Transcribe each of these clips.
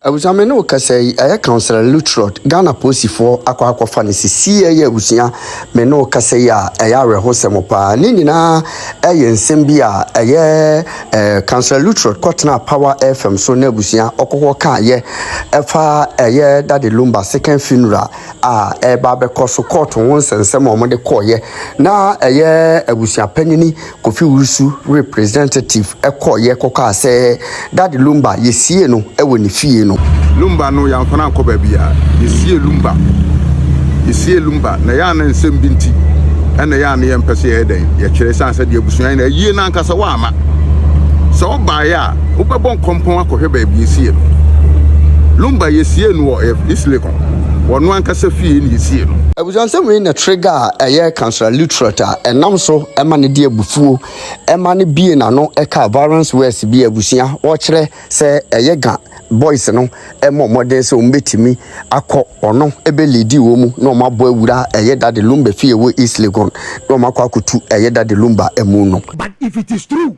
Abusame no kasai Counsellor Lutterodt Ghana Posifo akwa fa sisi abusua me no kasai a rehosem pa ni nyina nsem bi a Counsellor Lutterodt kwatena Power FM so na abusua okokwo ka efa Daddy Lumba second funeral a ba be koso court won sensem omode koye na abusua panini Kofi Wusu representative koye koka se Daddy Lumba yesie no ni fie no Lumba no yamfana ko babia yesie Lumba na ya na nsem binti ena ya na yempese eden ye kire sanse de abusuan na yie na nkasa wa ama so ba ya ubebon kompon akohwe ba yesie Lumba yesie no wo islekon wono ankasa fie ni yesie no abusuan we na trigger Counsellor Lutterodt enam so ema ne de abufuo ema ne bie na no eka violence west bi abusuan wo kire se ga boys no modern so mbetimi akọ ono ebe ledi wo mu no mabo awura Daddy Lumba fie wo East Legon no makọ akutu Daddy Lumba emu no. But if it is true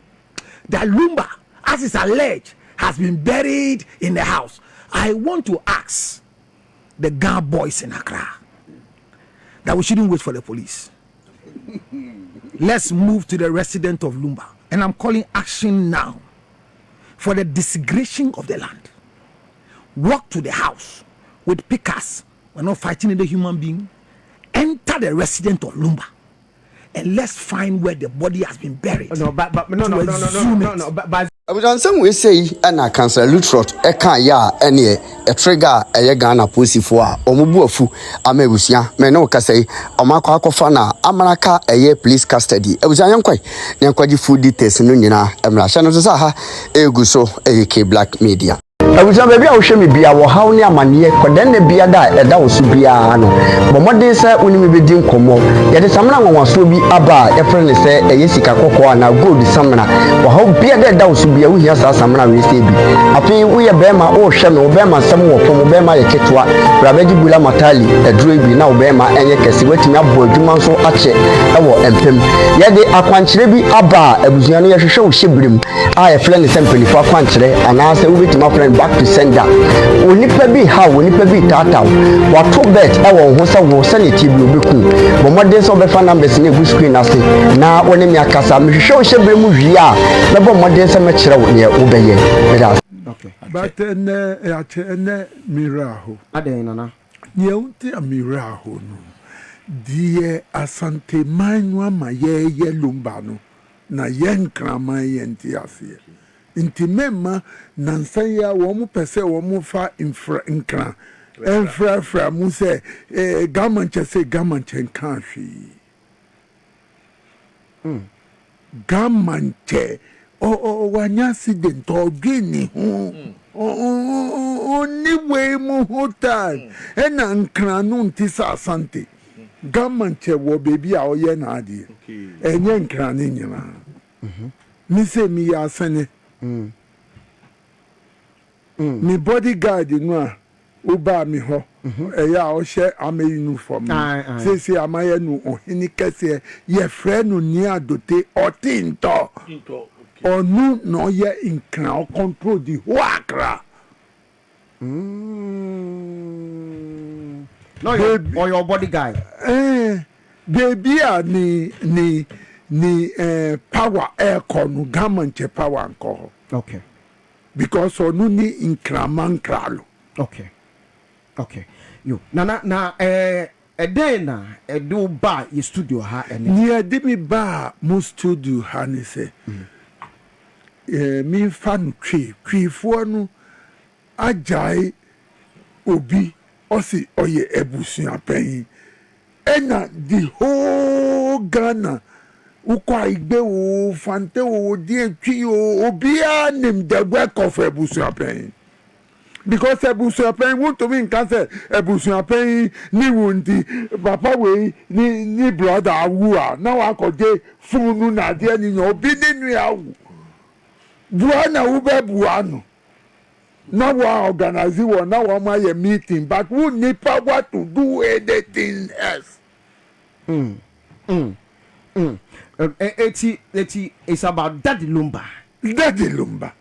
that Lumba, as is alleged, has been buried in the house, I want to ask the Ghana boys in Accra that we shouldn't wait for the police. Let's move to the resident of Lumba, and I'm calling action now for the desecration of the land. Walk to the house with pickers. We're not fighting the human being. Enter the resident of Lumba, and let's find where the body has been buried. No. Abujansem we say na Counsellor Lutterodt ene trigger Ghana Posifo a omubuafu amabusia me no kasai omakọ akọfa na amaraka police custody abujan yankwaji food details no nyina emra hye no so ha eguso K Black Media. Abuja baby a wo hwe me bia wo haw ne amane kodan na bia da eda wo so bia no bomodin se onimi bedi nkomo ye de samna nwanwaso bi aba e frene se sika kokko na gold samna wo haw bia da eda wo so bia wo hia sa samna we se bi afi wo ye bema wo hwe me wo bema sam wo pom bema ye ketwa brabeji bula matali edro bi na wo bema enye kese watimi abo adwuma nso ache e wo empem ye de akwankyere bi aba abuzuan no ye hwehwe wo hyebrim a ye frene se mpelifo akwankyere ana se wo betima frene back to sender onipa bi ha onipa bi tata wato bet e wo ho se wo sanity bi obeku bomodin so be fa numbers na egu screen ase na woni mi akasa me hwehwe wo hyebe mu hwi a na bomodin se me kire wo ne wo beye okay but ene miraho aden nana ye unti amiraho no die asante manwa ma ye Lumba no na ye nkrama ye nti ase inti mema nansanya wo mu pese wo mu fa nkra enfra mu se gamanche se gamanche kan hwi gamanche wanya accident odwini ho oni we mu hotan ena nkra no nti sa asante gamanche wo bebi a oye na ade enye nkra ne nyina mi se mi ya sene me bodyguard no a uba mi ho eya o hye ama uniform se amaye no ohini kese ye frɛ no ni adote otinto onu no ye nkra o control di Accra no your bodyguard baby a ni power air no gamanche power anko. Okay. Because onu ni inkralo. Okay. You na eden na edo ba ye studio ha ene. Ni edimi ba mo studio ha ni se. Mi fan twifo no ajai obi osi oye ebusuan pen. Ena the whole Ghana ukwa igbe o fante o di etwi o obia nim the work of ebusuapen because ebusuapen want to mean can say ebusuapen ni wundi papa we ni brother awu a na wa ko de funu na de ni obi ni nu awu bua na wo be bua no na wa organize one na wa ma ye meeting but who need power to do anything else. It's about Daddy Lumba. Daddy Lumba.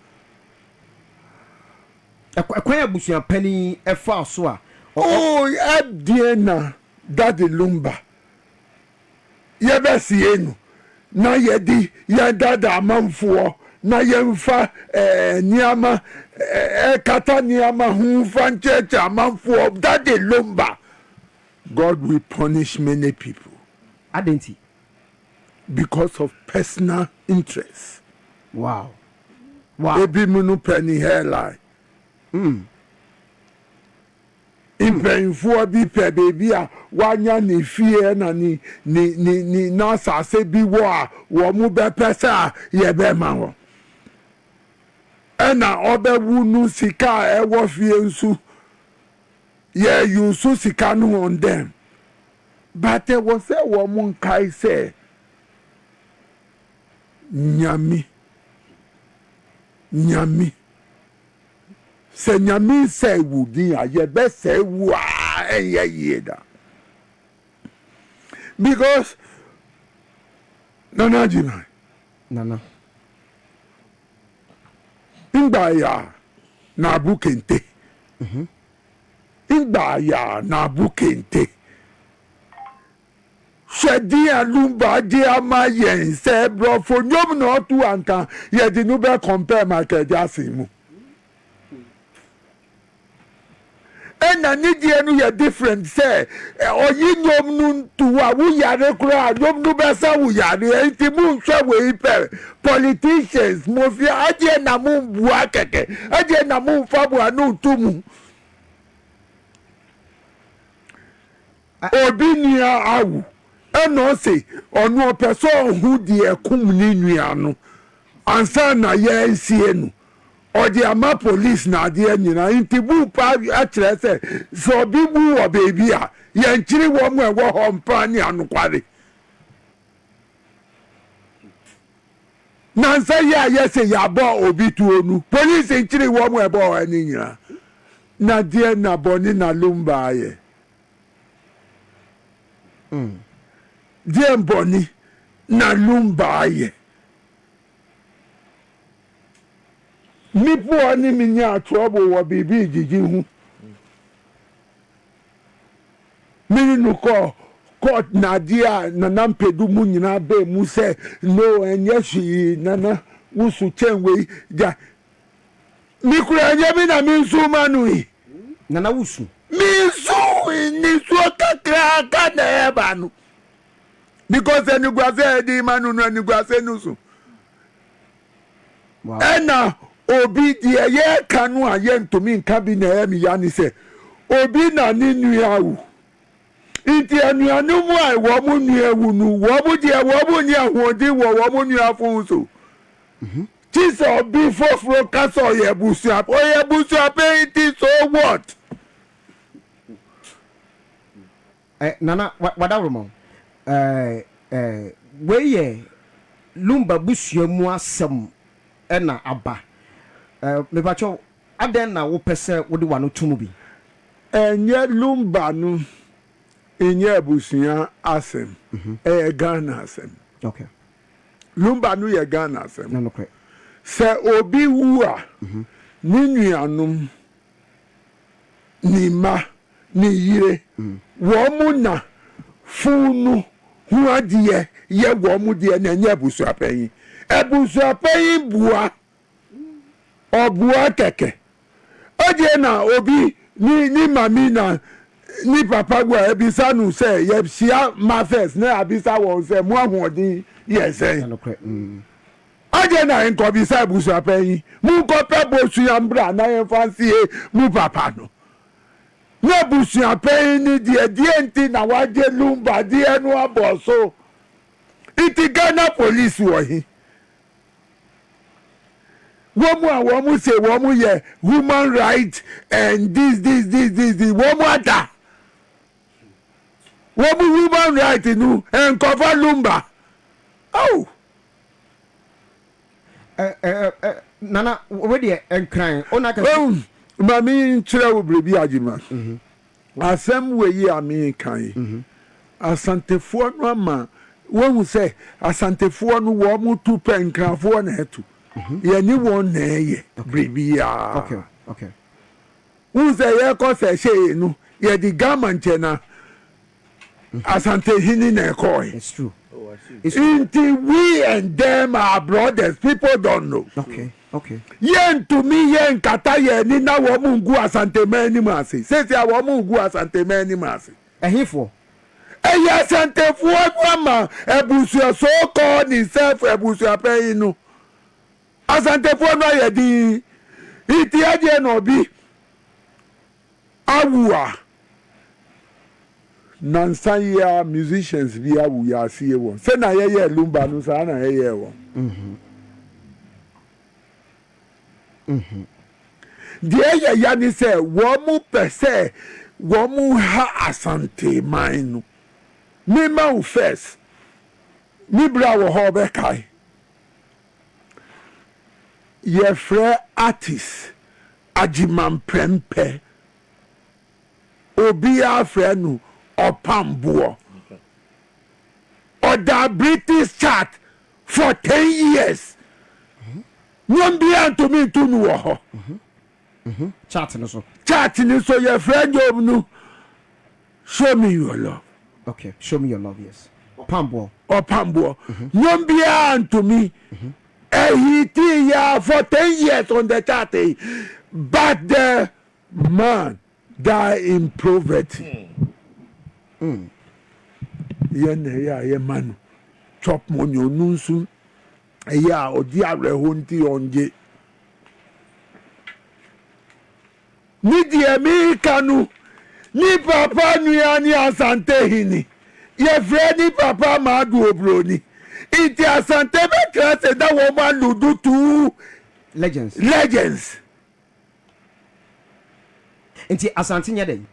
Ekwan abusua pani efa so a. Oh, Adiena, Daddy Lumba. Yebesi enu. Na yedi yadada amanfuo na yemfa niama kata niama humfa ncheche amanfuo Daddy Lumba. God will punish many people. Adenti. Because of personal interest. Wow. Ebi munu penny hairline. Impɛnfoɔ bi pɛ beebi a wanya ne fie na ni n'asase bi wɔ a wɔn bɛpɛ sɛ a yɛbɛma wɔn ɛna ɔbɛwu no sika a ɛwɔ fie nso yɛyusu sika no on them but ɛwɔ sɛ wɔn nkae sɛ nyame sɛ nyame sɛ ewu din a yɛbɛsɛ ewu a ɛyɛ yie da because nana gyina ngba ya na abu kente ngba ya na abu kente hwɛdin a Lumba gye ama yɛn sɛ borɔfo nnwom na ɔto anka yɛde no bɛ compare Michael Jackson mu ɛna ne deɛ no yɛ different sɛ ɔyi nnwom no nto a woyare koraa nnwom no bɛsa wo yare nti monhwɛ wei pɛ politicians mofia agyeɛ na mombua kɛkɛ agyeɛ na momfa boa no nto mu obi nua awu ɛna ɔse ɔno ɔpɛ sɛ ɔho deɛ kum ne nua no ansa na yɛnsie no ɔde ama police na adeɛ nyinaa nti bu pa akyerɛ sɛ sɛ obi bu wɔ beebi a yɛnkyiri wɔn mu ɛwɔ hɔ mpa ne anokware nansa yi a yɛsɛ yɛabɔ obi tuo no police nkyiri wɔn mu ɛbɔ hɔ ne nyinaa na deɛ na bɔne na Lumba ayɛ deɛ mbɔne na Lumba ayɛ nipo ni mi nya trouble wɔ bibi jiji hu mini no court na dia na nampedu mu nyina be mu sɛ no enye hwi nana wusu chenwe ja mi kura enye mi na mi nsu manu yi nana wusu mi nsu ni so kakra ka na eba no because eniguase di manu no eniguase nusu ɛna obi deɛ yɛka no a yɛntomi nka bi na ɛyɛ meya ne sɛ obi na ne nua wu nti anuanom a wɔ mo nua wu no wɔ mo deɛ wɔ mo ni ahoɔden wɔ mo nua fo so ti sɛ obi foforɔ ka sɛ ɔyɛ busua pɛyi ti so what nana wadawroma wei yɛ Lumba busua mu asɛm ɛna aba mepacho aden na wo pese wo de wa no tumu bi enye Lumba no enye abusua asem Ghana asem okay Lumba no ye Ghana asem no kre se obi wu a ni nuanom ni ma ni yire wo mu na funu hu adie ye wo mu de na enye abusua panyin bua ọbua kẹkẹ ọdịẹ na obi ni mami na ni papa gwa ebisa nu sẹ yẹsia mafẹs na abisa wọn sẹ mu ahoɔden yẹ sẹyìn ọdịẹ na nkọbisa ebusua pẹyin mu nkọpẹ bosua mbra na yẹn fansi mu papa no na ebusua pẹyin ni diẹ nti na wagye Lumba diẹ no abọ so iti Ghana police wọ hi. Womu say womu ye human right and this womu ada womu human right nu and cover Lumba oh nana we de enkran ona ka mami nkyerɛ wo brebi agima asɛm we yi ami kan asantefoɔ no ama wohu sɛ asantefoɔ no wɔmu tu pɛ nkranfoɔ na ɛtu yɛni wɔn na ɛyɛ biribi ya okay who say ye ko say she no ye di government na asante hini na ko. It's true. Until we and them are brothers, people don't know. Okay. Yen to me, yen kata ye ni na womungu asante meni masi. Sesi ya womungu asante meni masi. Ehifo. Eye asante fuwa mama. Ebusu ya soko ni self ebusu ya pe inu. Asante fuwa na ye di. Iti aje no bi. Awua. Nansan ya musicians bi awu ya siye won. Se na ye Lumba no sa na ye won. Deɛ yɛ ya ni sɛ wɔn mu pɛ sɛ wɔn mu ha asante man no me ma wo first me bra wɔ hɔ bɛkae yɛfrɛ artist agyimampɛmpɛ obiara frɛ no ɔpamboɔ ɔda British chart for 10 years. Nyom bia to me to no ho. Chat no so. Chat ni so your friend job no. Show me your love. Okay, show me your love, yes. Pambo. Nyom bia to me. He ya for 10 years on the chart. But the man died in poverty. Ye man chop money nunsu. Yeah, or dear Hunti on J. Nidi Americanu, ni papa ni asante hini. Ye freni papa madu obroni. Iti asante betra se da woman ludu tu legends. Inti asante nyade.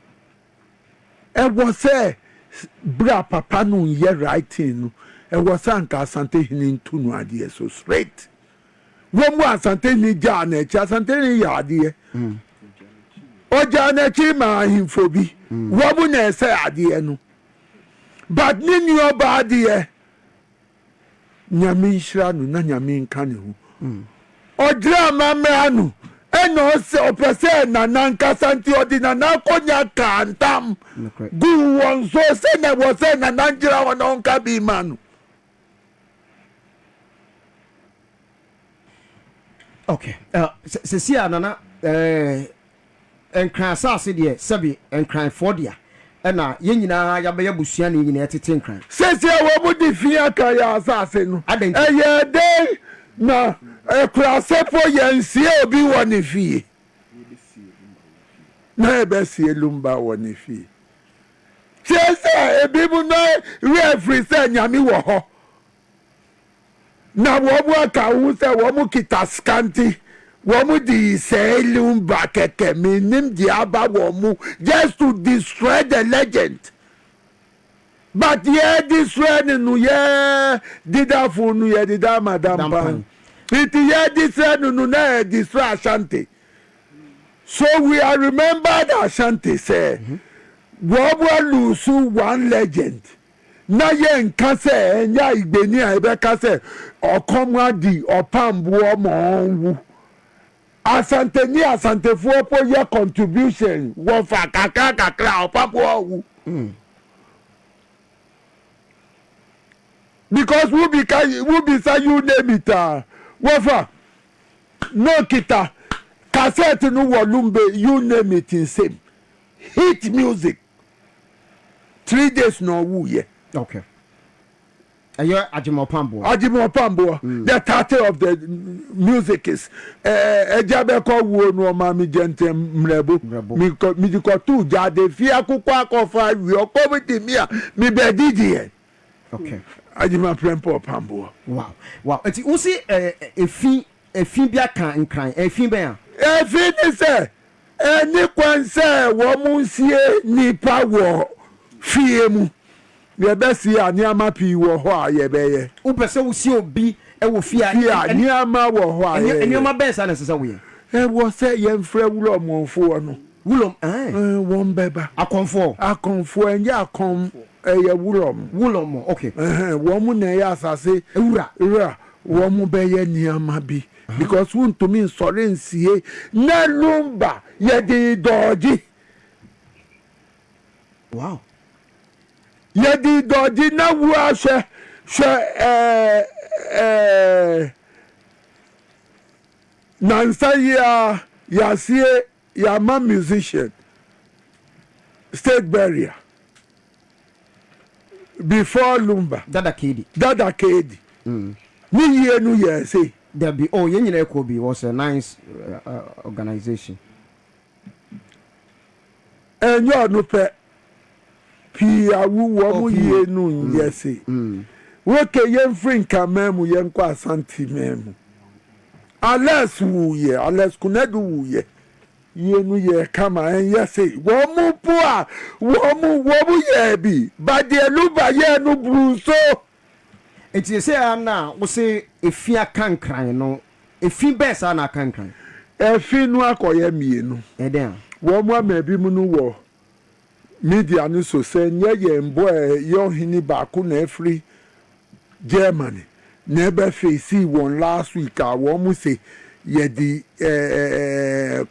E was say bra papa no ye writing. And was anka asante hini ntu no adie so straight. Wo mu asante ni ja na echi asante ni ya adie. O ja na echi ma ahimfo bi. Wo mu na ese adie no. But ni ni oba adie. Nyame nhira no na nyame nka ne ho. O dra mama anu. Eno se opese na nanka santi odina na konya kantam. Gu won so se na wo se na nanjira won onka bi manu. Okay. Sesia nana enkran asase de sebi enkran fodia na ye nyina ya be busua ne nyina etete enkran. Sesia wo mu di fia ka ya asase no. Eye de na ekura sepo yensie obi wo ne fie. Na ebe sie Lumba wo ne fie. Sesia ebi mu no referee se nyame wo ho. Na womu aka wu se womu kita scanty womu di se Lumba keke minim di aba womu just to destroy the legend. But yeah, destroy no yeah dida fu no yeah dida madam pan. It yeah destroy no na destroy Ashanti. So we are remembered Ashanti say womu lose one legend. Na ye nka se enya igbeni a ebe ka se okomwadi opambo mo asante ni asante fu opo ye contribution wo fa kakra opambo wu because we be say you name it wo fa no kita cassette no Lumba you name it in same hit music 3 days no wu ye. Okay. Ayo Ajimopambo. The title of the music is Ejabe ko wo no ma mi jentem mrebo. Mi di ko tu jade fi akoko akofa wi okomiti mi a mi be didi. Okay. Ajimopambo Pambo. Wow. Enti usi efi bia kan nkran efi ben a. Efi ni se eni kwanse wo mu nsie nipa wo fie mu. Ye be si aniama pi wo ho a ye be ye. Wo pese wo si obi e wo fie aniama wo ho a ye. Aniama ben sa na sesa wo ye. E wo se ye mfra wulo monfo no. Wulom won beba. Akonfo enye akon ye wulom. Okay. Wo mu na ye asase ewura wo mu be ye niama bi because want to mean sorry nsie na Lumba ye di dodgy. Wow. Ye di dodgy na wa she nansa ya see ya ma musician state barrier before Lumba Dada Kedi. Ni ye nu ye say There be Yenyina Ekobi was a nice organization. And you no pe pia wu wo mu ye nu ye say we ke ye free kamemu ye nkwa asante memu unless kunedu wu ye nu ye kama en ye say wo mu poa wo mu ye bi but the Lumba ye nu bruso. Enti you say na wo say efia kankran no efi best na kankran Efi nu akoye mienu eden wo mu amabi mu nu wo media no so say nye ye mbo ye hini ba ko na free Germany never face one last week wo mu say ye di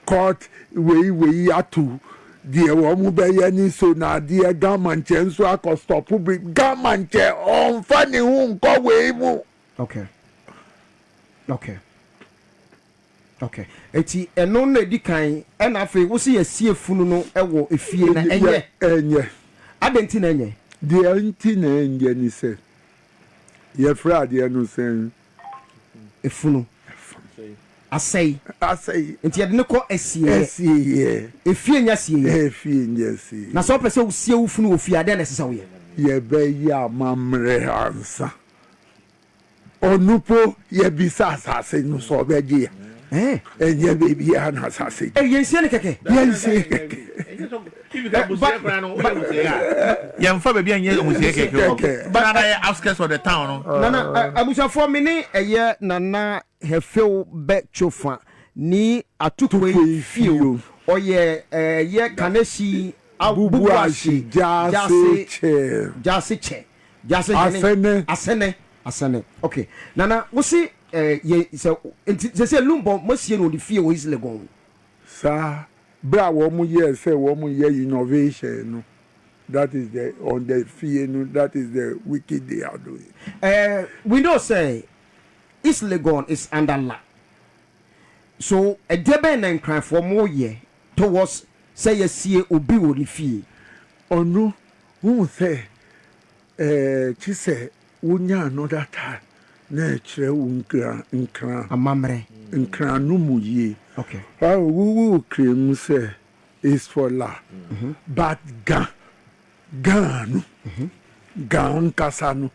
court we atu die wo mu be ye ni so na die government nso akostop government on fani hu nko we mu. Okay. Eti eno na di kan e na afi wo se yasie funu no e wo efie na enye adenti na enye de anti na enye ni se ye fra de no sen efunu asai enti ye de ne ko esie efie nya sie na so pese wo sie wo funu wo fie ade na sesa wo ye be ya mamre ansa onupo ye bisa asase no so be je enye baby ya na asase yensie ne keke yɛmfa baabi anyɛ omusie keke banana yɛ outskirts of the town no nana abusafo me ne ɛyɛ nana hefew be chofa ni atukwe fio oyɛ ɛyɛ kaneshi abubuashi jase asene okay nana wo si ye se Lumba mosie no de fie wo is legon sa bra wo mu ye say wo mu ye innovation no that is the on the fee no that is the wicked they are doing. We know say East Legon is under law, so a debe na nkran for more year towards say you see obi wo the fee onu who say chi say wonya another time na kire nkran amamre nkran no mu ye. Okay. We claim say is for la, but gan kasano,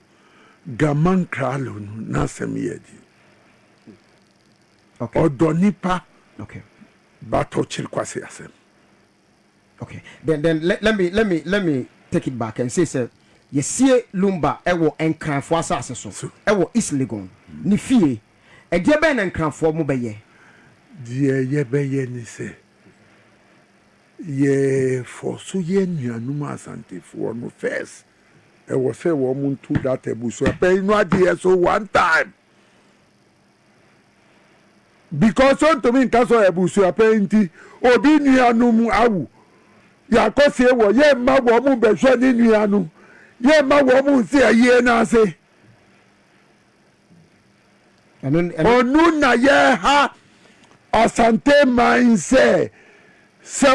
gaman kralo na semiyedi. Okay. Odonipa. Okay. But ochil kwasi asem. Okay. Then let me take it back and say you see Lumba ewo enkran fo asase so. Ewo East Legon. Ni fie. E de be na enkran fo mo beye. Die ye beye ni se ye for so ye nuanum asante for no first e was say wo muntu that ebuso pay no adie so one time because on to me kaso ebuso pay nti obi nuanum awu ya kose wo ye ma wo mu be hwe ni nuanum ye ma wo mu se ye na se onu na ye ha Asante mind say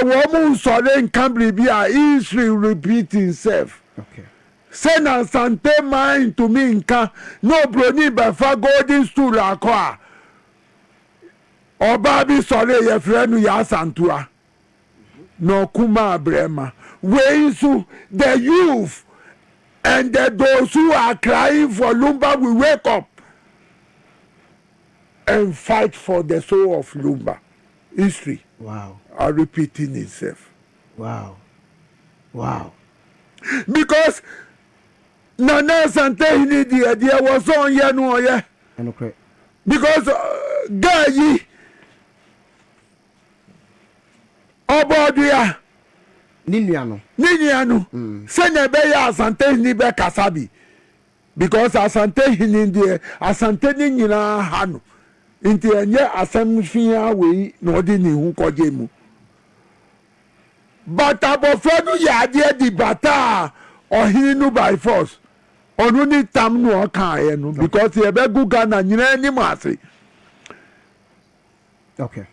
woman sorry can be history repeat himself. Okay. Say na Asante mind to me nka no broni be fa golden stool akwa. Oba bi sorry ye friend ya Santua. No kuma brema. We so the youth and those who are crying for Lumba will wake up and fight for the soul of Lumba. History. Wow. Are repeating itself. Wow. Because Nana Sante hini the idea was on ye no ye. Okay. Because guy Obodia Niniano. Sene be ya Asante hini be kasabi. Because Asante hini the Asante ni nyina hanu. nti enye asem fia we na odi ni hu koje mu but abofra no ya ade di bata ohini no by force onu ni tam no oka ye no because ye be gu Ghana nyina ni mase okay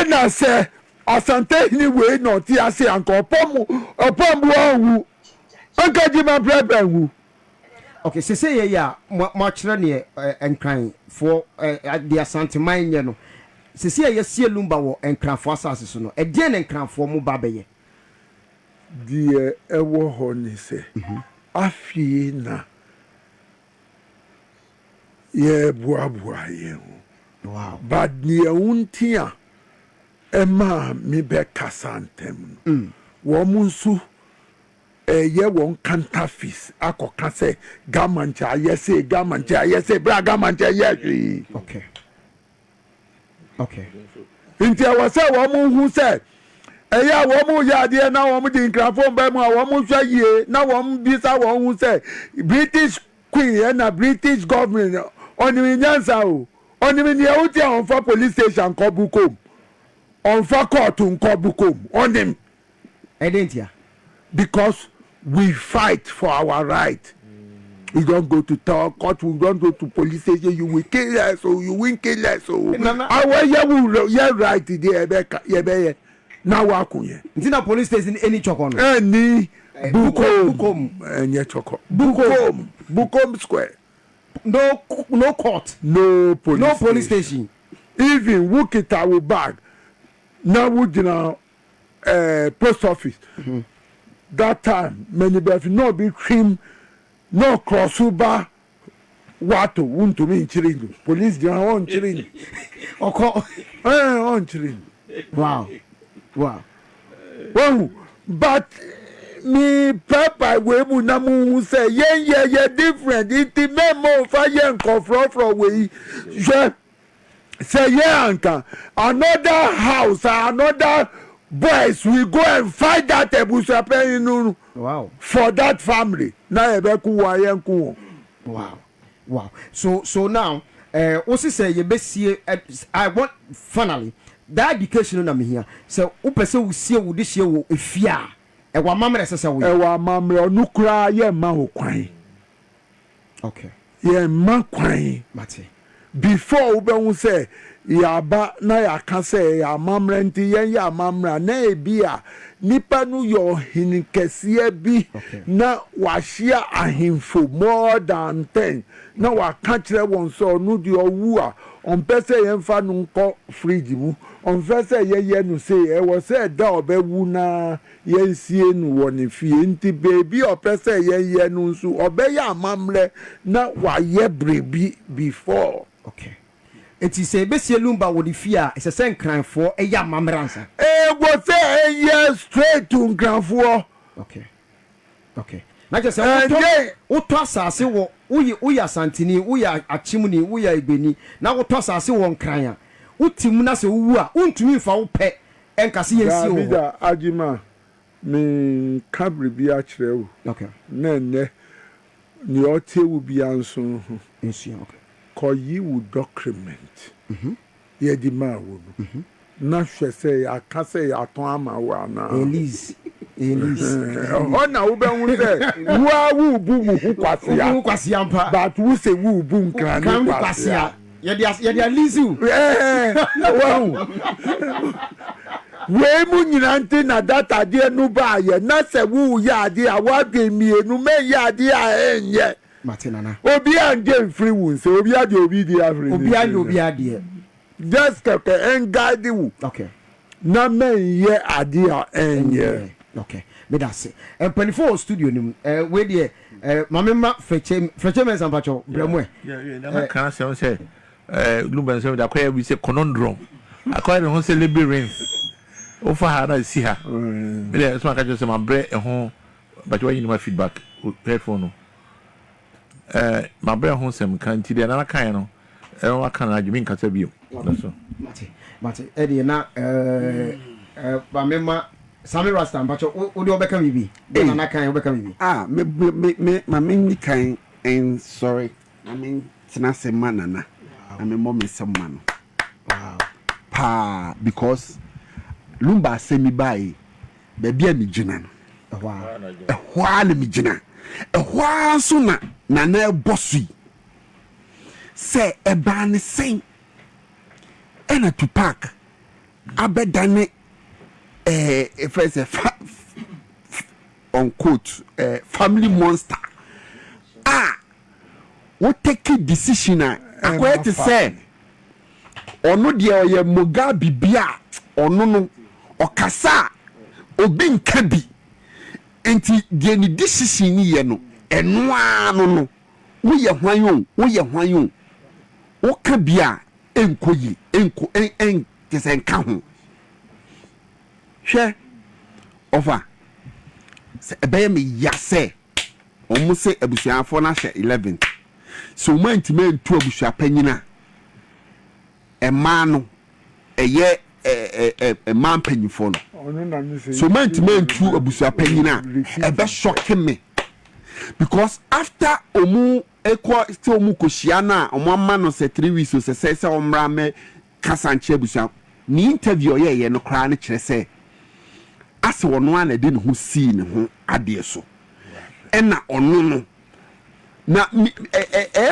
ena se asante ni we no ti ase anko opomu owu anka ji ma brebe wu okay say ya mo kire ne enkran for the asante man ye no say ya sie Lumba wo enkran fo asase so no e de ne enkran fo mu ba beye die ewo ho ni se afie na ye buabua ye wow but ni untia ema mi be kasantem wo munsu ye won counterfeit akoka se gamancha yese bra gamancha ye okay okay nti awase wo mu hu se eya wo mu ya de na wo mu di nkrafo mba mu a wo mu hwa yie na wo mu bisa wo hu se British queen na British government oni nyansa o oni mi ni uti on for police station ko bukom on for court ko bukom onim identia because we fight for our right. We don't go to court, we don't go to police station, you will kill us or you will kill us. Our right there, now wakuye. It's not police station any chokon. Any bukom any choko. Bukom square. No court. No police station. Even Wukita will bag. Now would post office. That time many be no be cream no crossover wato wunto me nchiringo police dey on nchiringo oko on nchiringo wow but me papa we mu na mu say ye different it memo fa ye nko from we say ye anka another house another boys we go and fight that ebusape inu wow for that family na ebeku wa yenku wow so now osi say ye besie I want finally that education na me here so upese wo sie wo de hie wo efia e wa mamre sese wo e wa mamre onukura ye ma ho kwan okay ye ma kwan mate before we be say yaba na ya ka say ya mamre nti yen ya mamra na ebia nipa nu yo hinikese bi na wa share ahimfo more than 10 na wa ka kire won so nu di owu a on pese yen fa nu nko fridge mu on pese ye nu say e wo say da obewu na yen sie nu woni fie nti baby o pese ye nu nsu obeya mamre na wa ye brebi before okay it is a besie Lumba wo di fia ese sen kranfo e ya mamransa go say yes straight to kranfo okay na just wo to asase wo uya santini uya achimuni uya ibeni na wo to asase wo nkran a utimu na se wu a untumi fa wo pe enkase yensi wo da ajima me kabri bi a kire wo okay na ne ni o te wu bi anso ensu okay ko yi wu document ye di ma wo na hwe say akase ya ton ama wa na Elise ona wo be hu say wu bu wu kwasia mpa but wo say wu bu nkran ni kwasia ye di Elise wow we mu nyina nti na data de nu ba ye na se wu ya de a wa de mienu me ya de a enye matinana obi ande free won say obi ade obi de free obi ade just ke en guide wu okay na men ye ade a enye okay me da se en 24 studio nim we de mamema feche men sampacho bremo na kan say Lumba say da kwaya we say conundrum akwai de ho say labyrinth o fa ha na si ha me de so aka just say my bre ho but why you my feedback headphone my bre ho sem kan ti de na kan no wa kan na jimi nkasa bio so mate e de na mamema Sami Rasta mpacho odi obeka bibi na kan obeka bibi me mami ni kan en sorry I mean tina se manana I'm a mom some man. Wow. Pa because Lumba say me by baby me jinan. Wow. While me jinan. While sooner na bossy. Say a ban sing. Ena to park. Abedane if I say unquote family monster. What take a decision? I'm going to say, or no, dear, or Mugabe Bia, or no, or Kasa, or being Kabi. And the decision, no, and no, we are why you, what Kabia, enko, tis and count. Share over. Say, me, yase, almost say a bushia for 11. So man to man to abusua panyina e man a man panyifo no so man to man to abusua panyina e be shock me because after omu ekwa still omu koshia na omu amma no say 3 weeks so say omra me kasanche abusua ni interview ye no kra na kire say ase wono ana de ne ho si ne ho ade so ena ono no na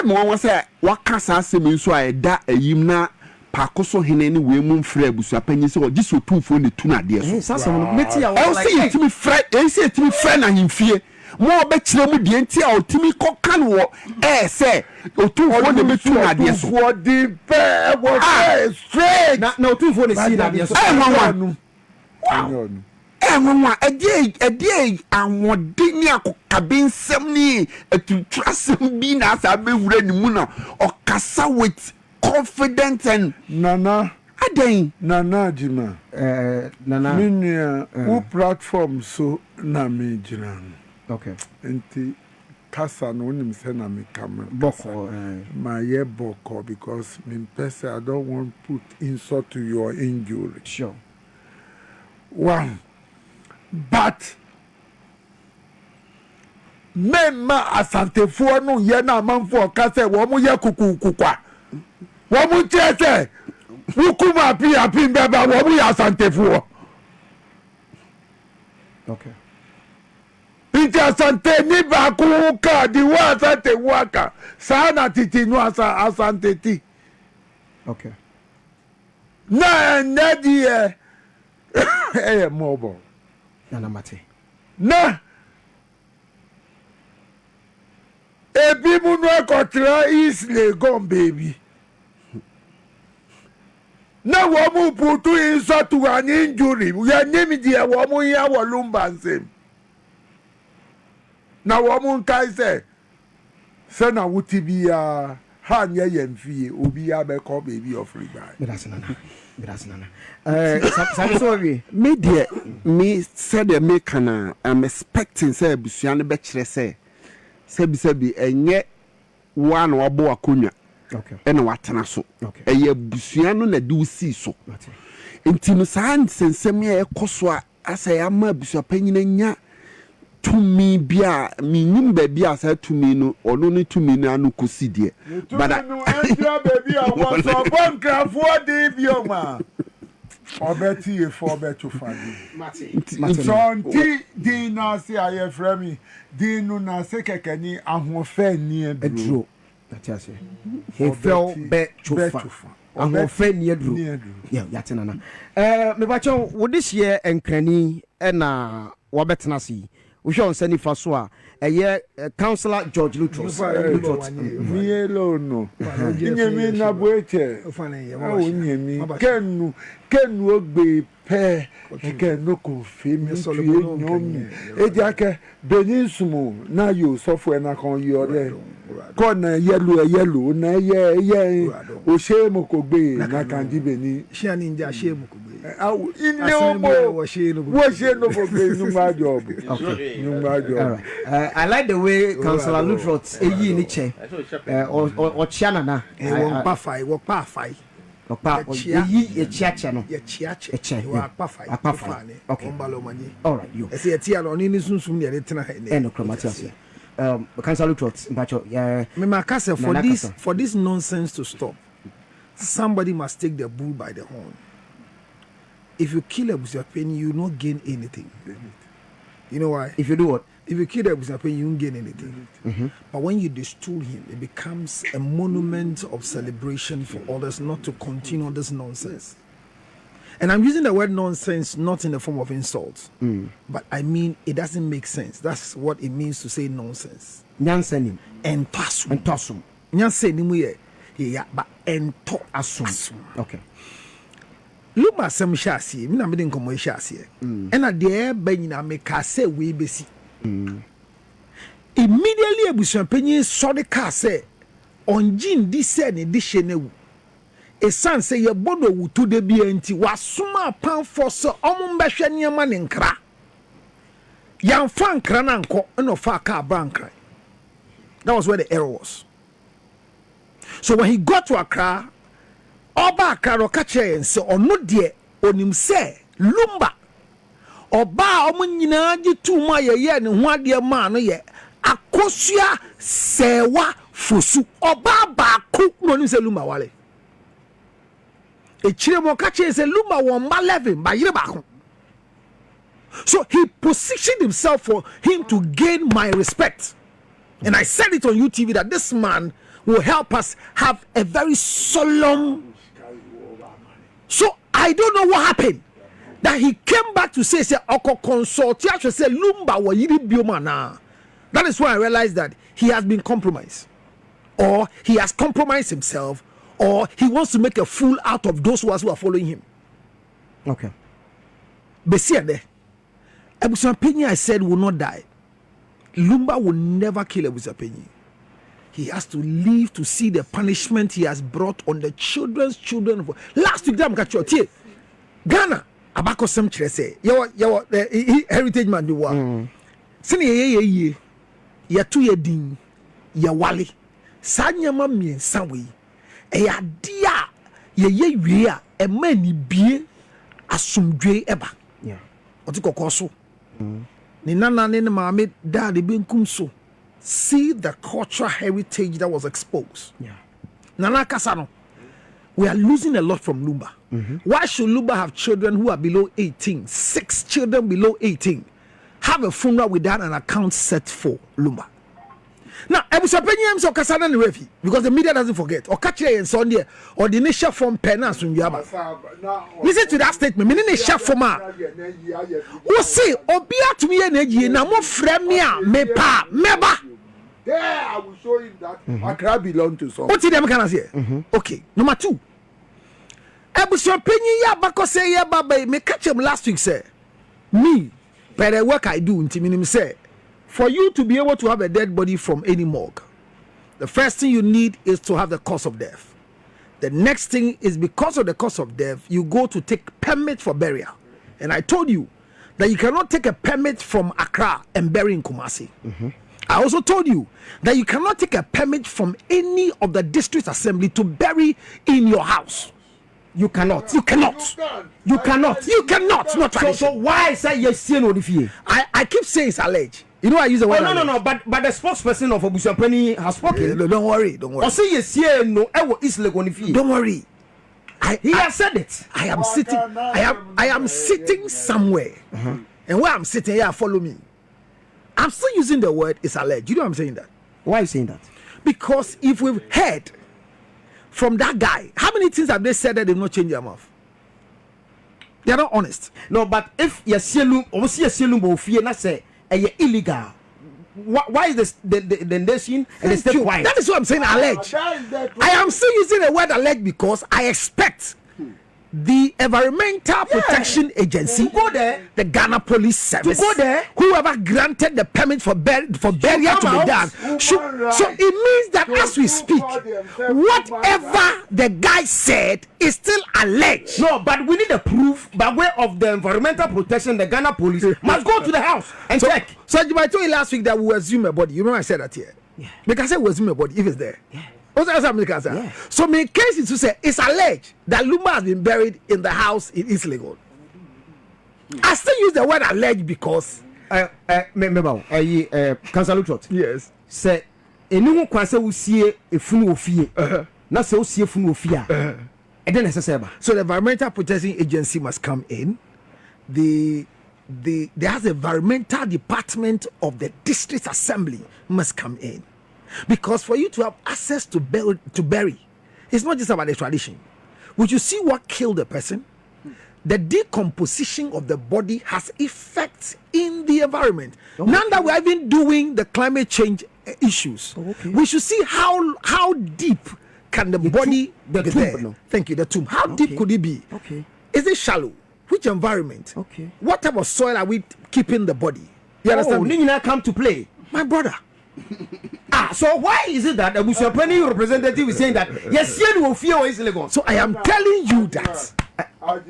mo wan say waka sa asem nso a da ayim na pakoso hene ne we mu mfra abusu apanyi se ogi so tumfo ne tu na de so sasa no meti ya o say yetimi fra say yetimi fra na himfie mo obe kire mu de nti a otimi kokan wo say otumfo ne betu na de so for the pair was straight na otumfo ne si na de so Mama, a day, and what didn't you some ni to trust him being as I be ready muna or cassa with confidence and Nana. A day, Nana Jima. Nana. Minia, who platform so na me jinan. Okay. Enti kasa no nim say na me come. Boko. My year boko because me person I don't want put insult to your injury. Sure. One. But mema asantefoɔ no yɛ na amanfoɔ ka sɛ wɔn mo yɛ kukukukwa wɔn mo kyerɛ sɛ wukuma api bɛba wɔn mo yɛ asantefoɔ. Okay. Nti asante ni baako ka di wo asante wo aka saa na titi no asante ti. Okay. Na ɛnɛ deɛ ɛyɛ mɔbɔ. Na ebi mu no ekotra is Legon baby. Na wo mu putu insult to an injury. Ya name dia wo mu ya wo Lumba nsem. Na wo mu nkai se na wuti bia ha nya yemfie obi ya be call baby of riba. Nana. Media me said the maker I'm expecting say busua no be kire say sebi enye one wabo akonya okay ena watena so okay eye busua no na de usi so nti no saa nsensem ya ekoso a asa ya ma busua panyina nya tumi bia minim ba bia sa tumi no ono ne tumi no anu kosi de but no entia baby a wo so bonkrafo de bioma obeti e for beto fadi nti din na se aye frami din no na se kekani ahofe ni aduro that's it he fell bet chofa ahofe ni aduro yeah yatena na me ba cho wo this year enkrani na wo betena si wo hwe on sani fa so a eye Counsellor George Lutterodt mi elo no nyemi na boeche nyemi kenu ogbe pe kenu ko fe mi tu enyomi ejake beninsumu na yo sofo na kan yo re ko na yellow na ye o se mo ko gbe na kan di beni she ani nja she mo ko gbe ile omo wo she no ko gbe nu ma job okay nu ma job I like the way Counsellor Lutterodt eyi ni che o chiana na wo pa fai Opa ye chiacha no ye chiacha wa akpa ne okay ombalo mani all right you ese ye tia no ni sunsum ne tena he no chromatias Counsellor Lutterodt mbacho me makase for this nonsense to stop somebody must take the bull by the horn. If you kill a busuapeni, you not gain anything. You know why? If you do what? If you kill a busuapeni, you won't gain anything. But when you destroy him, it becomes a monument of celebration for others not to continue this nonsense. And I'm using the word nonsense not in the form of insult, but I mean it doesn't make sense. That's what it means to say nonsense. Nyansenim. Entosum. Entosum. Nyansenim yeah, but entosum. Okay. Lumba some shasi, me na me den komo shasi. And at the ben make say we besi. Immediately abusuapanyin saw the car say on jin di say ne di hye a son say ye bodo wutu de bi enti wasoma pan for so omo mbehwe niam ne nkra. Yan fa nkra na nko no fa car bankra. That was where the error was. So when he got to Accra, Oba Accra ro kache ense ono de onim se Lumba Oba omo nyina gi tuma ye ne ho ade ma no ye akosua sewa fosu Oba ba ku no nim se Lumba wale. Echiremo kache ense Lumba won ba 11 ba yire ba ko. So he positioned himself for him to gain my respect. And I said it on UTV that this man will help us have a very solemn. So I don't know what happened. That he came back to say Oko consult. He actually said Lumba wa yiri biomana. That is why I realized that he has been compromised. Or he has compromised himself. Or he wants to make a fool out of those who are following him. Okay. Besiade. Ebusuapenyi I said will not die. Lumba will never kill Ebusuapenyi. He has to live to see the punishment he has brought on the children's children. Last week, Ghana, abako sem chere say, your heritage man do wa. Sini ye ya tu ye din, ya wale. Sanyama miensa we. Ya dia ye we a mani bie asumdwe eba. Yeah. Oti kokoso. Ni nana ne maame da de benkum so. See the cultural heritage that was exposed. Yeah. Nana Kasano, we are losing a lot from Lumba. Why should Lumba have children who are below 18? 6 children below 18. Have a funeral without an account set for Lumba. Now, Ebusuapenyi so Kasana and Refi, because the media doesn't forget. Or Kache and Sunday, or the initial form Penas from Yaba. Listen to that statement. Meaning a shop for ma. Who say, Obia to me energy, na mo fremia, me pa, meba. There, I will show him that Accra belong to some. What did them can say? Okay. Number 2. Ebusuapenyi ya bako say ya baba me catch him last week say. Me, by the work I do, inti say, for you to be able to have a dead body from any morgue, the first thing you need is to have the cause of death. The next thing is because of the cause of death, you go to take permit for burial. And I told you that you cannot take a permit from Accra and bury in Kumasi. I also told you that you cannot take a permit from any of the district assembly to bury in your house. You cannot. You cannot. You cannot. You cannot. Not So why say yes, see no defeat? I keep saying it's alleged. You know I use the word. No. But the spokesperson of Ebusuapenyi has spoken. Don't worry. Or say yes, see no. Ewo is legon defeat. Don't worry. He has said it. I am sitting. I am sitting somewhere, and where I'm sitting here, follow me. I'm still using the word it's alleged. You know why I'm saying that? Why are you saying that? Because if we've heard from that guy, how many things have they said that they've not changed their mouth? They're not honest. No, but if you see Lumba fear not say illegal, why is this the nation and the state quiet? That is what I'm saying. Alleged. I am still using the word alleged because I expect the Environmental Protection Agency, go there, the Ghana Police Service, go there, whoever granted the permit for burial to be done. So it means that as we speak, whatever the guy said is still alleged. No, but we need a proof by way of the Environmental Protection. The Ghana Police must go to the house and check. So I told you last week that we will assume a body. You remember I said that here? Yeah. Because I say we assume a body if it's there. Yeah. Yeah. So my case is to say it's alleged that Lumba has been buried in the house in East Legon. I still use the word alleged because Counsellor Lutterodt. yes. Say anyone can say we see a funu ofie. Na say we see a funu ofie. And then necessary. So the Environmental Protection Agency must come in. There has a environmental department of the district assembly must come in, because for you to have access to bury, it's not just about the tradition. Would you see what killed the person? The decomposition of the body has effects in the environment. Okay. Now that we're even doing the climate change issues, we should see how deep can the body the be tomb, there. no? Thank you. The tomb. How deep could it be? Okay. Is it shallow? Which environment? Okay. What type of soil are we keeping the body? You understand me? Nina come to play. My brother. So why is it that the Musopani representative is saying that yes, you will fear is illegal? So I am telling you that. I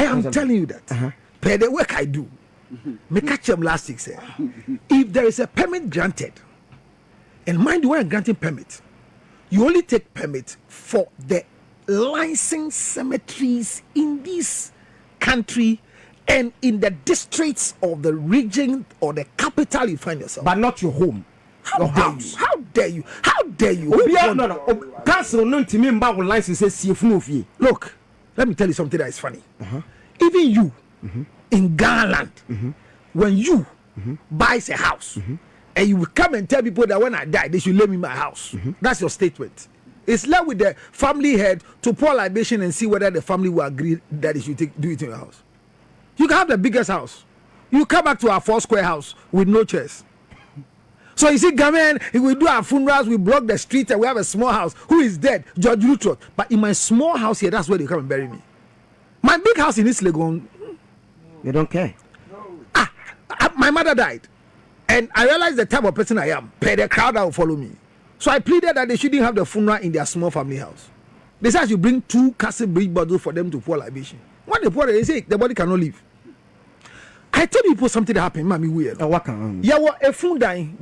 am telling you that. Per the work I do, me catch them last week. Say, if there is a permit granted, and mind you, when you're granting permit, you only take permit for the licensed cemeteries in this country and in the districts of the region or the capital you find yourself, but not your home. How dare you? How dare you? No. Counsel no to me about license says CF. Look, let me tell you something that is funny. Even you in Ghana, when you buys a house and you will come and tell people that when I die they should lay me in my house, that's your statement. It's left with the family head to pour libation and see whether the family will agree that they should do it in your house. You can have the biggest house. You come back to our 4-square house with no chairs. So you see, Gamen, if we do our funerals, we block the street and we have a small house. Who is dead? George Lutterodt. But in my small house here, that's where they come and bury me. My big house in East Legon, they don't care. My mother died. And I realized the type of person I am. Per the crowd that will follow me. So I pleaded that they shouldn't have the funeral in their small family house. They said I should bring 2 castle bridge bottles for them to pour libation. When they pour it, they say the body cannot leave. I tell people something that happened, mommy weird. Yeah, what a funeral dying,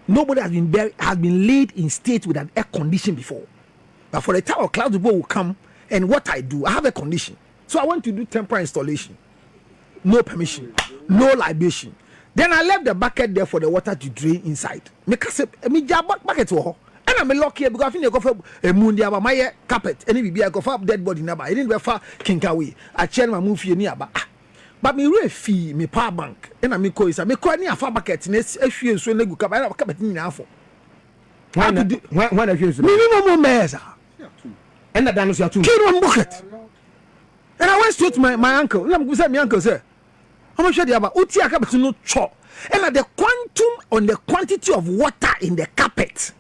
nobody has been laid in state with an air condition before. But for the time of clouds will come, and what I do, I have a condition. So I want to do temporary installation. No permission, no libation. Then I left the bucket there for the water to drain inside. Because me bucket and I'm lock here because I think they go for a moon there about my carpet. And if I go for dead body number, I didn't refer Kinkawi. I change my move here near. But me fee me power bank. And I me call is I me call near far bucket. Next few so leg cup. I have a carpet in now for. When I feel minimum meza. And the dance are 2 kid one bucket. And I went straight to my uncle. And I'm going to say my uncle sir. How much are they about? Uti a carpet no chop. And at the quantum on the quantity of water in the carpet.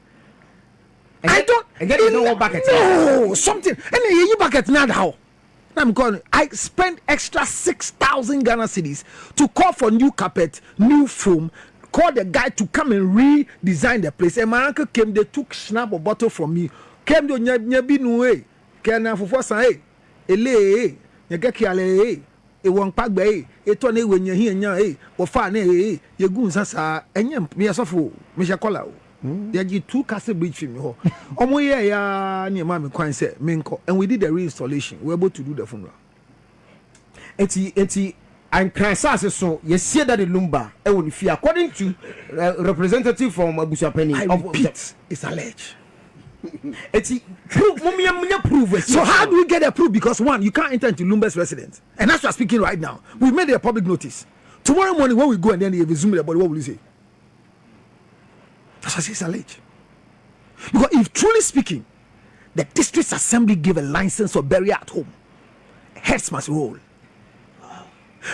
I don't. And get no bucket. No, something. And then you bucket now how? I'm calling. I spent extra 6,000 Ghana cedis to call for new carpet, new foam. Call the guy to come and redesign the place. And my uncle came. They took snap a bottle from me. Came to nyabi no way. Can I for say hey, ele nyagakiale hey. E won pagba e to na ewenye hi enya e wo fa na e yegu nsasa enye me asofo me shekola o they gi 2 castle bridge film ho omo ye ya ni ma me kwan se me nko, and we did the reinstallation. We were able to do the funeral. Eti and crisis so you see that the Lumba e won fi according to representative from Abusuapeni of it's alleged. It's proof. So how do we get a proof? Because one, you can't enter into Lumba's residence, and that's what I'm speaking right now. We made a public notice. Tomorrow morning when we go and then they resume the body, what will you say? That's what it's alleged. Because if truly speaking, the district assembly gave a license for burial at home, heads must roll.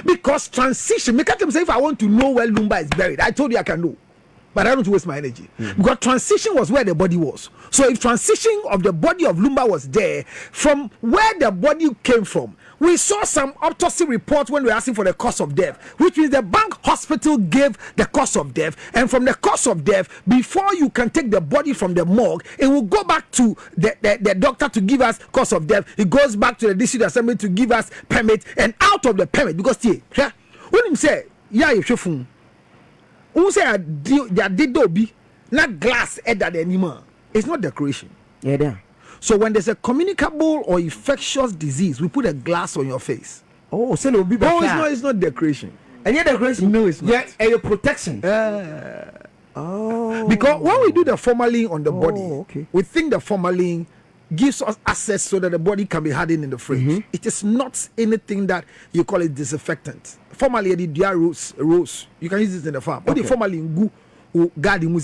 Because transition, make them say if I want to know where Lumba is buried, I told you I can know. But I don't waste my energy. Because transition was where the body was. So if transition of the body of Lumba was there, from where the body came from, we saw some autopsy reports when we were asking for the cause of death, which means the bank hospital gave the cause of death. And from the cause of death, before you can take the body from the morgue, it will go back to the doctor to give us cause of death. It goes back to the district assembly to give us permit. And out of the permit, because when you say, yeah, you should who say they did be not glass either anymore. It's not decoration. Yeah. So when there's a communicable or infectious disease, we put a glass on your face. Oh, so it will be better. No, it's not decoration. And yet decoration? No, it's not. Yeah, a protection. Because when we do the formalin on the body, we think the formalin gives us access so that the body can be hardened in the fridge. It is not anything that you call it disinfectant. Formerly, the dry rose. You can use this in the farm. But the formerly in garden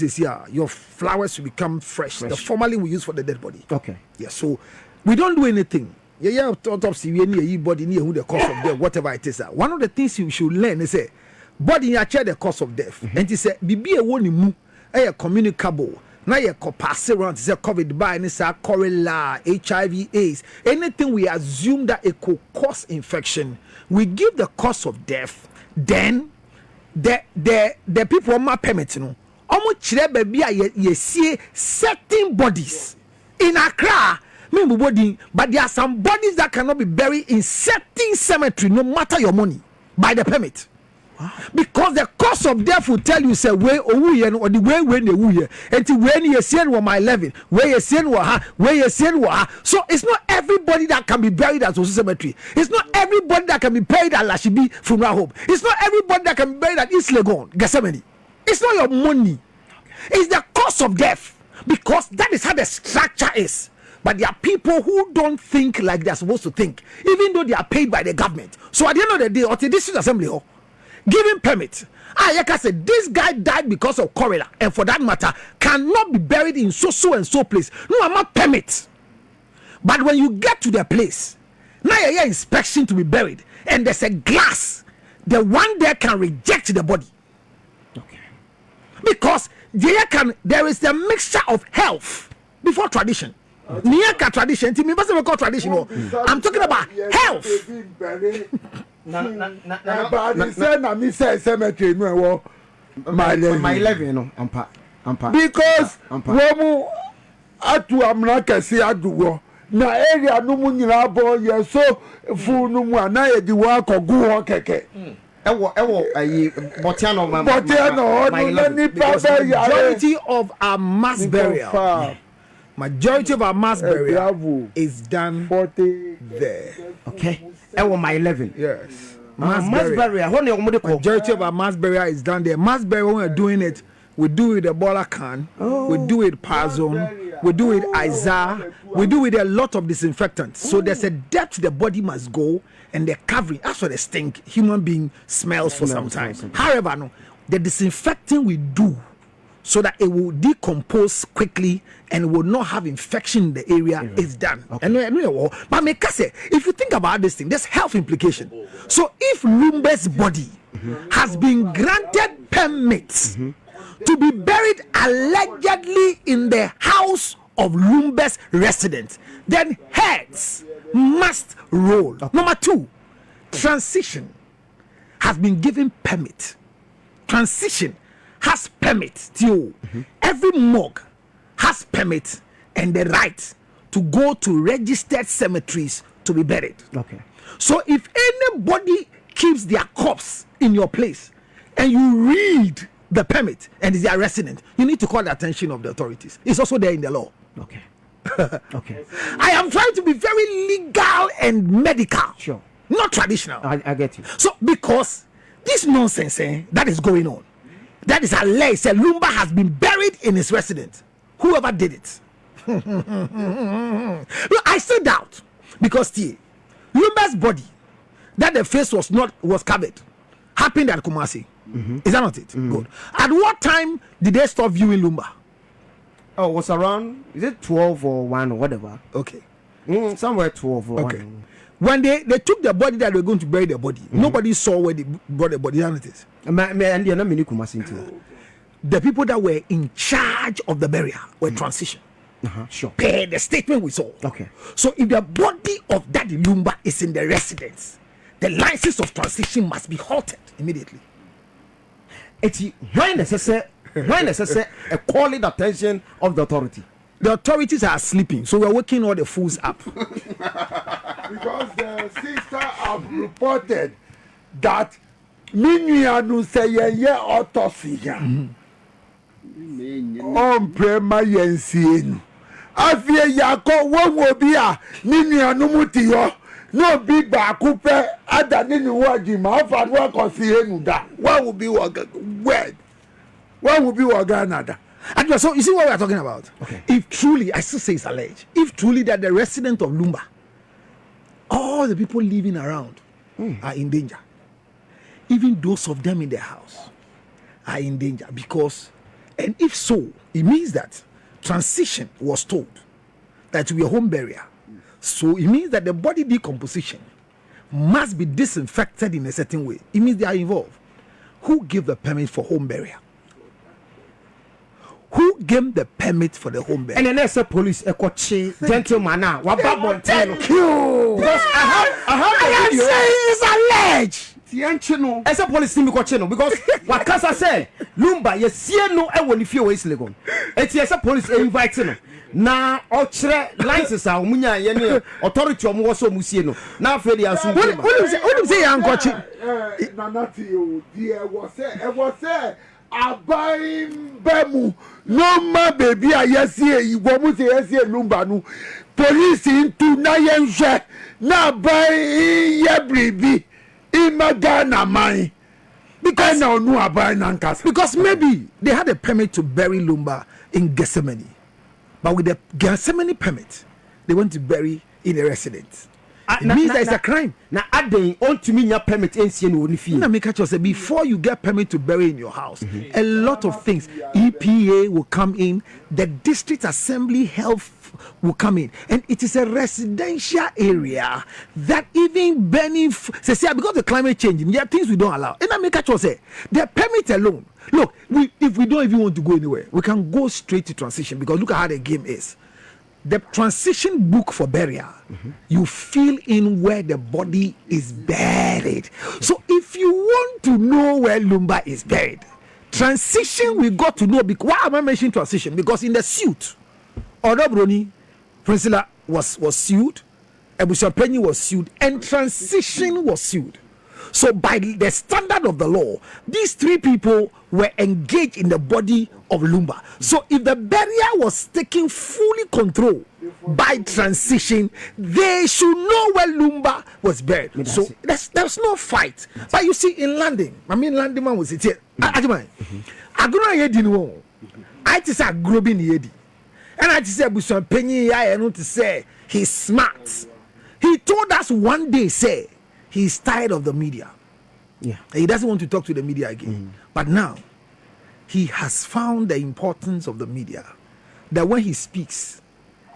your flowers will become fresh. The formalin we use for the dead body. Okay. Yeah. So we don't do anything. Autopsy we body near who the cause of death, whatever it is. One of the things you should learn is body check the cause of death. And he said, be a one mu a communicable. Now you pass around say COVID by any correla, HIV, AIDS, anything we assume that it could cause infection, we give the cause of death. Then the people on my permit, you know, almost baby you see certain bodies in Accra, but there are some bodies that cannot be buried in certain cemetery, no matter your money, by the permit. Because the cause of death will tell you say where or the way when they woo until when you see my 11 where you see so it's not everybody that can be buried at Osu Cemetery. It's not everybody that can be buried at Lashibi Funeral Home. It's not everybody that can be buried at East Legon Gethsemane. It's not your money. It's the cause of death, because that is how the structure is. But there are people who don't think like they're supposed to think, even though they are paid by the government. So at the end of the day, or the district assembly hall giving permit. Yeka said this guy died because of cholera, and for that matter, cannot be buried in so and so place. No, I'm not permit. But when you get to the place, now you inspection to be buried, and there's a glass. The one there can reject the body. Okay. Because there is a mixture of health before tradition. Niaka tradition, I'm talking about health. My 11 because womu atu amraka si aduwo na area no mu nyina bo ye so fu no mu ana ye di wa kogu ho keke Majority of our mass burial is done 40 there. Okay. My 11. Yes. Mass burial. Majority of our mass burial is done there. Mass burial, when we're doing it, we do it with Ebola can, we do it Pazone, we do it Izar, we do it a lot of disinfectants. So there's a depth the body must go, and the covering. That's what the stink human being smells for some time. However, no, the disinfecting we do so that it will decompose quickly and will not have infection in the area is done. Okay. But if you think about this thing, there's health implication. So if Lumba's body has been granted permits to be buried allegedly in the house of Lumba's residents, then heads must roll. Okay. Number 2, transition has been given permit. Transition has permit till every morgue has permit and the right to go to registered cemeteries to be buried. Okay. So if anybody keeps their corpse in your place and you read the permit and is their resident, you need to call the attention of the authorities. It's also there in the law. Okay. Okay. I am trying to be very legal and medical. Sure. Not traditional. I get you. So because this nonsense that is going on, that is alleged, said Lumba has been buried in his residence. Whoever did it. Look, I still doubt, because Lumba's body, that the face was covered, happened at Kumasi. Is that not it? Good. At what time did they stop viewing Lumba? Oh, it was around, is it 12 or 1 or whatever? Okay. Somewhere 12 or 1. When they took the body that they were going to bury the body, nobody saw where they brought the body. Is that not it? The people that were in charge of the burial were transition. Sure. Per the statement we saw. Okay. So if the body of that Lumba is in the residence, the license of transition must be halted immediately. It's when necessary calling the attention of the authority. The authorities are sleeping, so we're waking all the fools up. Because the sister have reported that Minianu say ye autopsy. Prema yensienu. Afie yako wo bi a Minianu muti yo. No big ba kupe ada nini waji ma afa no akosi enu da. What will be word? What will be Ghana da? And so you see what we are talking about. Okay. If truly, I still say it's alleged, if truly that the resident of Lumba, all the people living around are in danger, even those of them in their house are in danger, because, and if so, it means that transition was told that to be a home burial. So it means that the body decomposition must be disinfected in a certain way. It means they are involved. Who gave the permit for home burial? Who gave the permit for the home burial? And then there's a police, a coach, gentleman now. Thank you. Because I have I am saying it's alleged. As a police team, because what Casa said, Lumba, you see no, I will if you waste legon. It's as a police inviting them. Now, all licenses are Munya, authority of Moso Musino. Now, Freddy, I assume. What do you say, I'm coaching? Nanati, dear, was there. Abayin bemu no ma baby a yesi you go mu say yesi Lumba no police into na yenhwe na abayin ye bribi imaga na man because na onu abayin na nkasa Because maybe they had a permit to bury Lumba in Gethsemane, but with the Gethsemane permit, they went to bury in a residence. It means that it's a crime. Now, add the on to me your permit NCN only fee. Let me catch you say before you get permit to bury in your house, a lot of things. EPA will come in, the district assembly health will come in, and it is a residential area that even burning say because the climate change, there are things we don't allow. And let me catch you say the permit alone. Look, if we don't even want to go anywhere, we can go straight to transition, because look at how the game is. The transition book for burial, you fill in where the body is buried. So if you want to know where Lumba is buried, transition we got to know. Why am I mentioning transition? Because in the suit, Odobroni, Priscilla was sued, Ebushapenyi was sued, and transition was sued. So by the standard of the law, these three people were engaged in the body of Lumba. So if the burial was taken fully control by transition, they should know where Lumba was buried. So there's no fight. But you see, in landing, landing man was it here. Ajimai, agro yedi no. I just say agro bi ni yedi. And I just say Busan Penny I know to say he's smart. He told us one day, say, he's tired of the media. Yeah. He doesn't want to talk to the media again. But now, he has found the importance of the media. That when he speaks,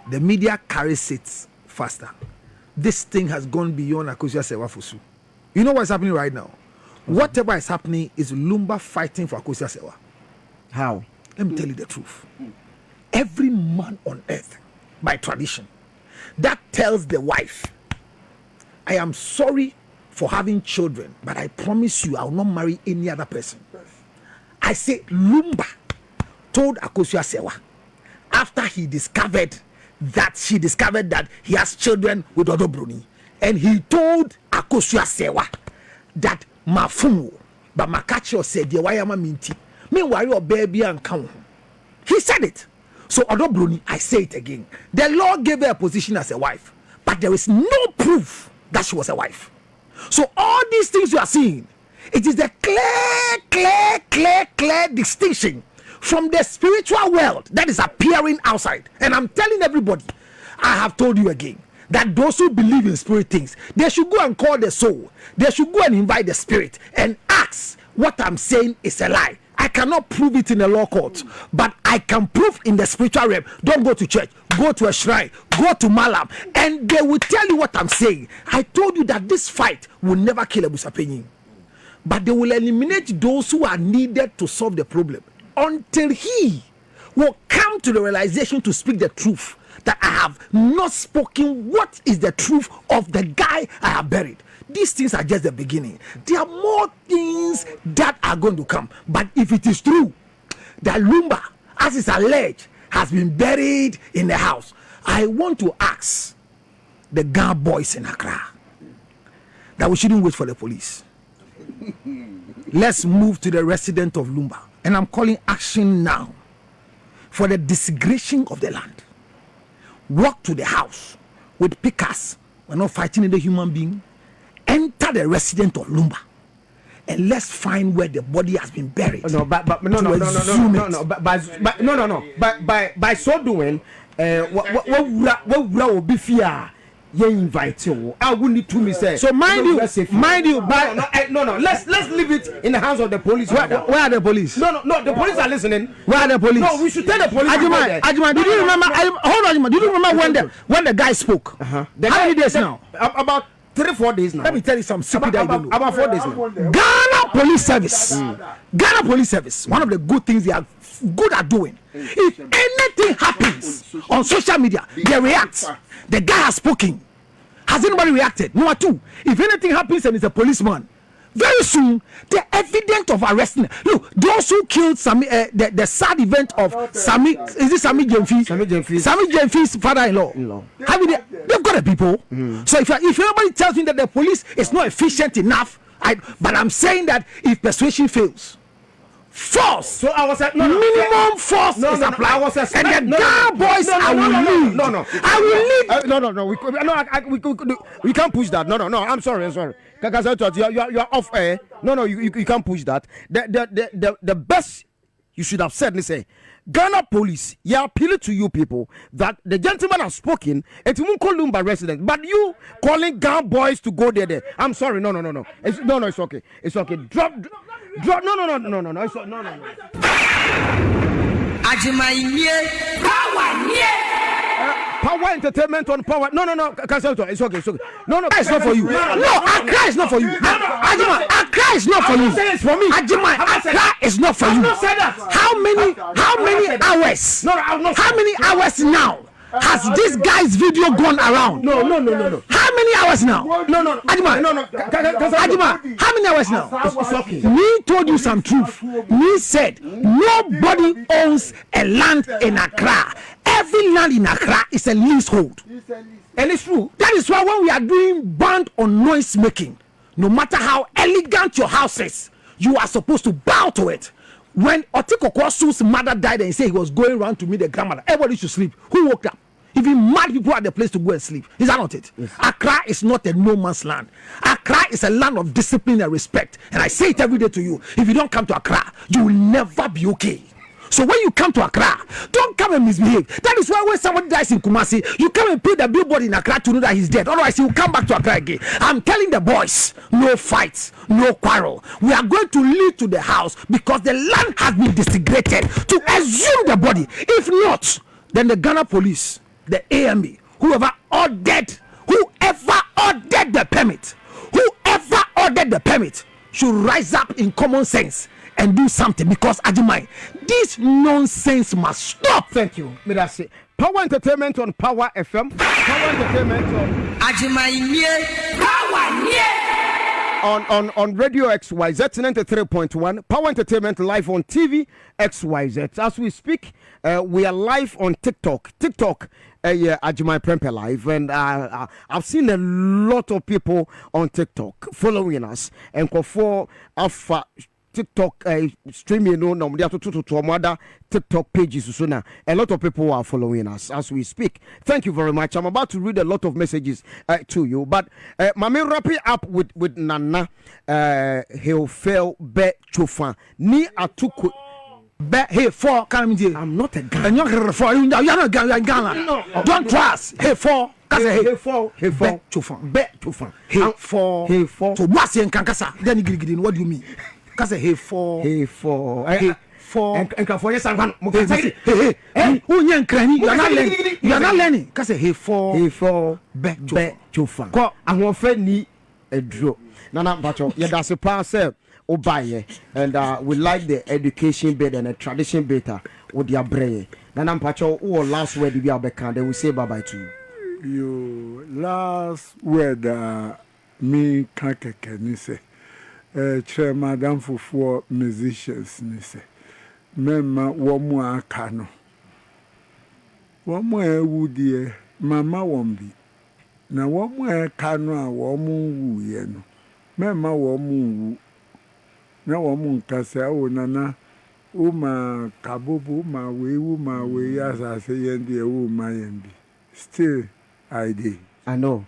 the media carries it faster. This thing has gone beyond Akosia Sewa Fusu. You know what's happening right now? Whatever is happening is Lumba fighting for Akosia Sewa. How? Let me tell you the truth. Every man on earth, by tradition, that tells the wife, I am sorry for having children, but I promise you I will not marry any other person. I say Lumba told Akosua Sewa after she discovered that he has children with Odobroni, and he told Akosua Sewa that Mafumu, but Makacho said, "Why am I minty? Meanwhile, your baby and count." He said it. So Odobroni, I say it again. The law gave her a position as a wife, but there is no proof that she was a wife. So all these things you are seeing, it is the clear distinction from the spiritual world that is appearing outside. And I'm telling everybody, I have told you again, that those who believe in spirit things, they should go and call the soul. They should go and invite the spirit and ask, what I'm saying is a lie. I cannot prove it in a law court, but I can prove in the spiritual realm. Don't go to church, go to a shrine, go to Malam, and they will tell you what I'm saying. I told you that this fight will never kill Ebusapenyi, but they will eliminate those who are needed to solve the problem until he will come to the realization to speak the truth, that I have not spoken what is the truth of the guy I have buried. These things are just the beginning. There are more things that are going to come. But if it is true that Lumba, as is alleged, has been buried in the house, I want to ask the gang boys in Accra that we shouldn't wait for the police. Let's move to the resident of Lumba. And I'm calling action now for the desecration of the land. Walk to the house with pickers. We're not fighting the human being. Enter the resident of Lumba and let's find where the body has been buried. By so doing, what will be fear? You invite you. I will need to say. So mind you. Let's leave it in the hands of the police. Where are the police? No, the police are listening. Where are the police? No, we should tell the police. Ajima, did you remember? Hold on, Ajima. Did you remember when the guy spoke? How many days now? About 3-4 days now. Let me tell you some secret that you don't know. About 4 days now. Ghana Police Service. Ghana Police Service. One of the good things they are good at doing. If anything happens on social media, they react. The guy has spoken. Has anybody reacted? Number 2, if anything happens and it's a policeman, very soon the evidence of arresting. Look, those who killed Sami, the sad event of Sami, is it Sami Jemfi? Sami Jemfi's father-in-law. I mean, they've got the people. So if anybody tells me that the police is not efficient enough, but I'm saying that if persuasion fails, force. So I was at minimum force is applied. And the Ghana boys, I will lead. I will lead. We can't push that. No. I'm sorry. You're off air. No. You can't push that. The best you should have said, say, Ghana police, you appeal to you people that the gentleman has spoken. It won't call Lumba residents, but you calling Ghana boys to go there. I'm sorry. No. It's okay. It's okay. Drop. No. Power entertainment on power. No. Counsellor, it's okay. No. It's not for you. No, Accra is not for you. Ajima, Accra is not for you. It's for me. Ajima, Accra is not for you. How many hours? No, I've not. How many hours now has this guy's video gone around? No. How many hours now? No. Ajima, Ajima, how many hours now? It's okay. Me told you some truth. Me said nobody owns a land in Accra. Every land in Accra is a leasehold. And it's true. That is why when we are doing ban on noise making, no matter how elegant your house is, you are supposed to bow to it. When Otiko Kwasu's mother died and he said he was going around to meet the grandmother, everybody should sleep. Who woke up? Even mad people had the place to go and sleep. Is that not it? Yes. Accra is not a no man's land. Accra is a land of discipline and respect. And I say it every day to you. If you don't come to Accra, you will never be okay. So when you come to Accra, don't come and misbehave. That is why when somebody dies in Kumasi, you come and put the billboard in Accra to know that he's dead. Otherwise, he will come back to Accra again. I'm telling the boys, no fights, no quarrel. We are going to lead to the house because the land has been disintegrated to exhume the body. If not, then the Ghana police, the AME, whoever ordered the permit, should rise up in common sense and do something, because Ajimai, this nonsense must stop. Thank you. May I say Power Entertainment on Power FM. Power Entertainment on Ajimai Power on Radio XYZ 93.1. Power Entertainment live on TV XYZ. As we speak, we are live on TikTok. Ajimai Prempe Live, and I've seen a lot of people on TikTok following us, and for Alpha TikTok streaming no other TikTok pages so now a lot of people are following us as we speak. Thank you very much. I'm about to read a lot of messages to you, but mame wrap it up with Nana he'll fail be chofan ni atuku be hey for I'm not a Ghana. And you're not Ghana. No. Don't trust. Hey for hey for to what's in Kankasa then you what do you mean? Because hey for and for yes I'm who you are not learning because hey for back to fan I want friend a draw nana bacho yeah that's a pass obaye and we like the education better and the tradition better with your brain nana bacho who last word we are then we say bye bye to you last word me kakeke ni say Madam for musicians, Nisse. Memma, one more cano. One more woody, Mamma won't be. Now, one more cano, one moon woo, yen. Memma, one moon. Now, one moon cassa, oh, Nana, Uma, Kabubu, my way, as I say, and dear, oh, my end. Still, I did. I know.